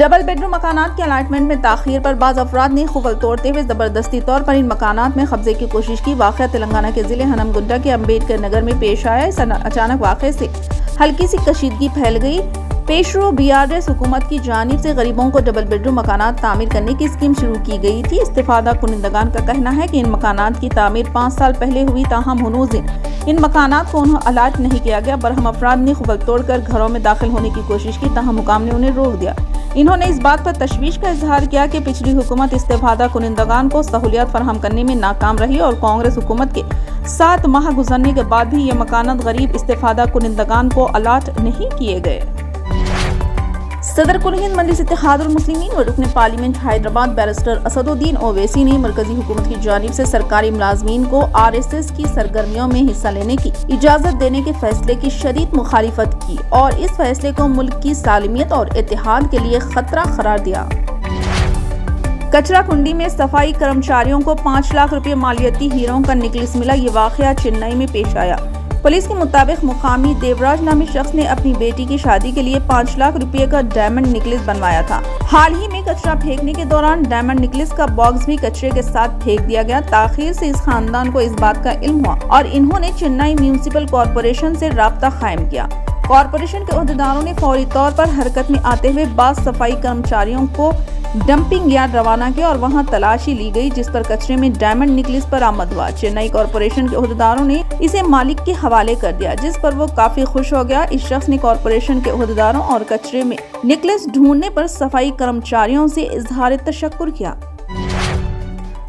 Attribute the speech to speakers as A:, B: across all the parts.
A: Double bedroom मकानात के allotment में ताखीर पर बाज़ अफराद ने खुफल तोड़ते हुए जबरदस्ती तौर पर इन मकानात में कब्जे की कोशिश की। वाक़या तेलंगाना के जिले हनमगुंडा के अम्बेडकर नगर में पेश आया। इस अचानक वाक़े से हल्की सी कशीदगी फैल गई। पेशरो बीआरएस हुकूमत की जानिब से गरीबों को डबल बेडरूम मकानात तामीर करने की स्कीम शुरू की गई थी। इस्तिफादा कुनिंदगान का कहना है कि इन मकानात की तामीर 5 साल पहले हुई, ताहम हनूज़ इन मकानात को उन्हें अलाट नहीं किया गया। बरहम अफराद ने खुफल तोड़कर घरों में दाखिल होने की कोशिश की, ताहम हुकाम ने उन्हें रोक दिया। इन्होंने इस बात पर तशवीश का इजहार किया कि पिछली हुकूमत इस्तिफादा कुनिंदगान को सहूलियत फराहम करने में नाकाम रही और कांग्रेस हुकूमत के 7 माह गुजरने के बाद भी ये मकानात गरीब इस्तिफादा कुनिंदगान को अलाट नहीं किए गए। सदर कुल हिंद मजलिस इत्तेहादुल मुस्लिमीन व रुकन पार्लियामेंट हैदराबाद बैरिस्टर असदुद्दीन ओवैसी ने मरकजी हुकूमत की जानिब से सरकारी मुलाजमीन को RSS की सरगर्मियों में हिस्सा लेने की इजाजत देने के फैसले की शदीद मुखालिफत की और इस फैसले को मुल्क की सालिमियत और इत्तेहाद के लिए खतरा करार दिया। कचरा कुंडी में सफाई कर्मचारियों को 5 लाख रुपए मालियती हीरों का नेकलेस मिला। ये वाकया चेन्नई में पेश आया। पुलिस के मुताबिक मुकामी देवराज नामी शख्स ने अपनी बेटी की शादी के लिए 5 लाख रुपए का डायमंड नेकलेस बनवाया था। हाल ही में कचरा फेंकने के दौरान डायमंड नेकलेस का बॉक्स भी कचरे के साथ फेंक दिया गया। ताखीर से इस खानदान को इस बात का इल्म हुआ और इन्होंने चेन्नई म्यूनिसिपल कॉरपोरेशन से राब्ता कायम किया। कॉरपोरेशन के अहदेदारों ने फौरी तौर पर हरकत में आते हुए बास सफाई कर्मचारियों को डंपिंग यार्ड रवाना किया और वहां तलाशी ली गई, जिस पर कचरे में डायमंड नेकलेस बरामद हुआ। चेन्नई कॉरपोरेशन के अहदेदारों ने इसे मालिक के हवाले कर दिया, जिस पर वो काफी खुश हो गया। इस शख्स ने कॉरपोरेशन के अहदेदारों और कचरे में नेकलेस ढूंढने पर सफाई कर्मचारियों से इजहार तशक्कुर किया।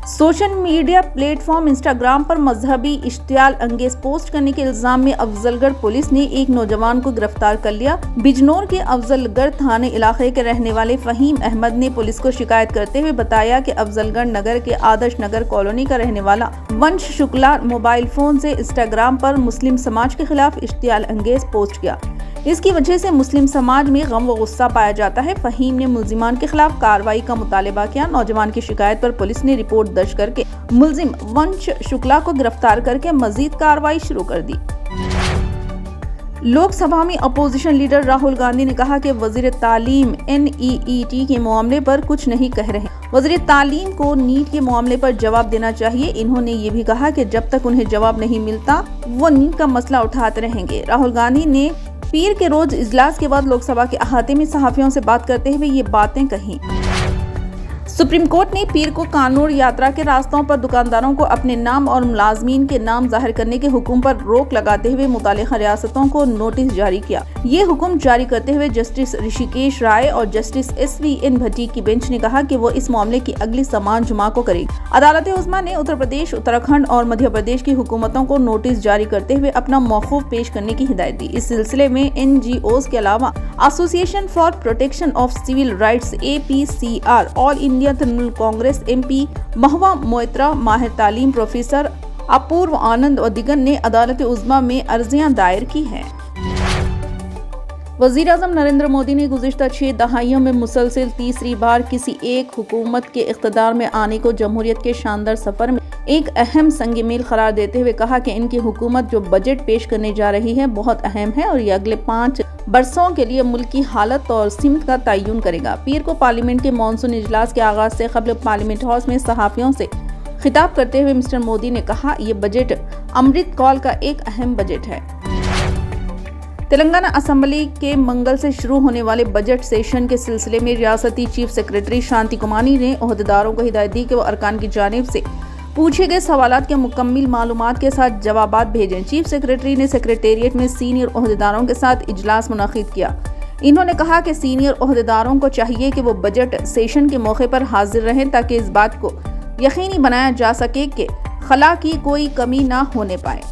A: सोशल मीडिया प्लेटफॉर्म इंस्टाग्राम पर मजहबी इश्तियाल अंगेज पोस्ट करने के इल्जाम में अफजलगढ़ पुलिस ने एक नौजवान को गिरफ्तार कर लिया। बिजनौर के अफजलगढ़ थाने इलाके के रहने वाले फहीम अहमद ने पुलिस को शिकायत करते हुए बताया कि अफजलगढ़ नगर के आदर्श नगर कॉलोनी का रहने वाला वंश शुक्ला मोबाइल फोन से इंस्टाग्राम पर मुस्लिम समाज के खिलाफ इश्तियाल अंगेज पोस्ट किया। इसकी वजह से मुस्लिम समाज में गम व गुस्सा पाया जाता है। फहीम ने मुल्जिमान के खिलाफ कार्रवाई का मुतालबा किया। नौजवान की शिकायत पर पुलिस ने रिपोर्ट दर्ज करके मुल्जिम वंश शुक्ला को गिरफ्तार करके मजीद कार्रवाई शुरू कर दी। लोकसभा में अपोजिशन लीडर राहुल गांधी ने कहा कि वजीर तालीम NEET के मामले पर कुछ नहीं कह रहे। वजीर तालीम को नीट के मामले पर जवाब देना चाहिए। इन्होंने ये भी कहा कि जब तक उन्हें जवाब नहीं मिलता वो नीट का मसला उठाते रहेंगे। राहुल गांधी ने पीर के रोज इजलास के बाद लोकसभा के अहाते में सहाफियों से बात करते हुए ये बातें कही। सुप्रीम कोर्ट ने पीर को कानून यात्रा के रास्तों पर दुकानदारों को अपने नाम और मुलाजमीन के नाम जाहिर करने के हुक्म पर रोक लगाते हुए मुतालिका रियासतों को नोटिस जारी किया। ये हुक्म जारी करते हुए जस्टिस ऋषिकेश राय और जस्टिस SVN भट्टी की बेंच ने कहा कि वो इस मामले की अगली समाअत जुमा को करेगी। अदालत उज़्मा ने उत्तर प्रदेश, उत्तराखंड और मध्य प्रदेश की हुकूमतों को नोटिस जारी करते हुए अपना मौक़ूफ़ पेश करने की हिदायत दी। इस सिलसिले में NGOs के अलावा association for protection of civil rights APCR, all India Trinamool Congress MP Mahua Moitra, माहिर तालीम प्रोफेसर अपूर्व आनंद और दिगर ने अदालत उज़्मा में अर्जियां दायर की हैं। वज़ीर-ए-आज़म नरेंद्र मोदी ने गुज़िश्ता 6 दहाइयों में मुसलसल तीसरी बार किसी एक हुकूमत के इक़्तिदार में आने को जमहूरियत के शानदार सफर में एक अहम संग मील करार देते हुए कहा कि इनकी हुकूमत जो बजट पेश करने जा रही है बहुत अहम है और ये अगले 5 बरसों के लिए मुल्क की हालत और सिमत का तयन करेगा। पीर को पार्लियामेंट के मानसून इजलास के आगाज से कबल पार्लियामेंट हाउस में सहाफ़ियों से खिताब करते हुए मिस्टर मोदी ने कहा, ये बजट अमृत कौल का एक अहम बजट है। तेलंगाना असेंबली के मंगल से शुरू होने वाले बजट सेशन के सिलसिले में रियासती चीफ सेक्रेटरी शांति कुमारी ने ओहदेदारों को हिदायत दी कि वो अरकान की जानिब से पूछे गए सवालात के मुकम्मल मालूमात के साथ जवाबात भेजें। चीफ सेक्रेटरी ने सेक्रेटेरिएट में सीनियर ओहदेदारों के साथ इजलास मुनाकिद किया। इन्होंने कहा कि सीनियर ओहदेदारों को चाहिए कि वो बजट सेशन के मौके पर हाजिर रहें ताकि इस बात को यकीनी बनाया जा सके कि खला की कोई कमी ना होने पाए।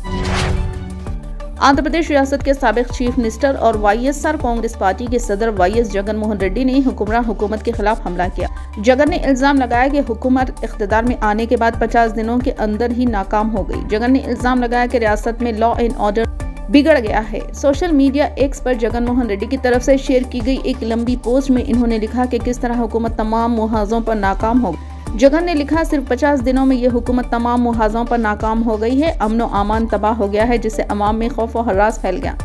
A: आंध्र प्रदेश रियासत के साबिक चीफ मिनिस्टर और YSR कांग्रेस पार्टी के सदर YS जगन मोहन रेड्डी ने हुक्मरान हुकूमत के खिलाफ हमला किया। जगन ने इल्जाम लगाया कि हुकूमत इख्तिदार में आने के बाद 50 दिनों के अंदर ही नाकाम हो गई। जगन ने इल्जाम लगाया कि रियासत में लॉ एंड ऑर्डर बिगड़ गया है। सोशल मीडिया X पर जगन मोहन रेड्डी की तरफ से शेयर की गई एक लंबी पोस्ट में इन्होंने लिखा कि किस तरह हुकूमत तमाम मुहाज़ों पर नाकाम हो गई। जगन ने लिखा, सिर्फ 50 दिनों में ये हुकूमत तमाम मुहाज़ों पर नाकाम हो गई है। अमन व अमान तबाह हो गया है, जिससे अवाम में खौफ व हरास फैल गया।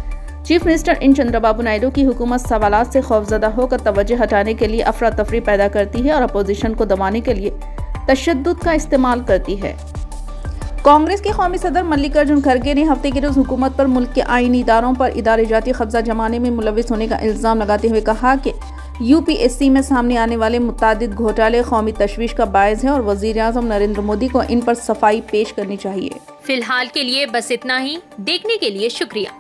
A: Chief minister in Chandrababu Naidu की हुकूमत सवालात से खौफजदा होकर तवज्जो हटाने के लिए अफरा तफरी पैदा करती है और अपोजिशन को दबाने के लिए तशद्दुद का इस्तेमाल करती है। कांग्रेस के कौमी सदर मल्लिकार्जुन खड़गे ने हफ्ते के रोज हुकूमत पर मुल्क के आईनी इदारों पर इदारे जाती कब्जा जमाने में मुलविस होने का इल्ज़ाम लगाते हुए कहा कि यूपीएससी में सामने आने वाले मुतादिद घोटाले कौमी तशवीश का बायस है और वज़ीर-ए-आज़म नरेंद्र मोदी को इन पर सफाई पेश करनी चाहिए।
B: फिलहाल के लिए बस इतना ही। देखने के लिए शुक्रिया।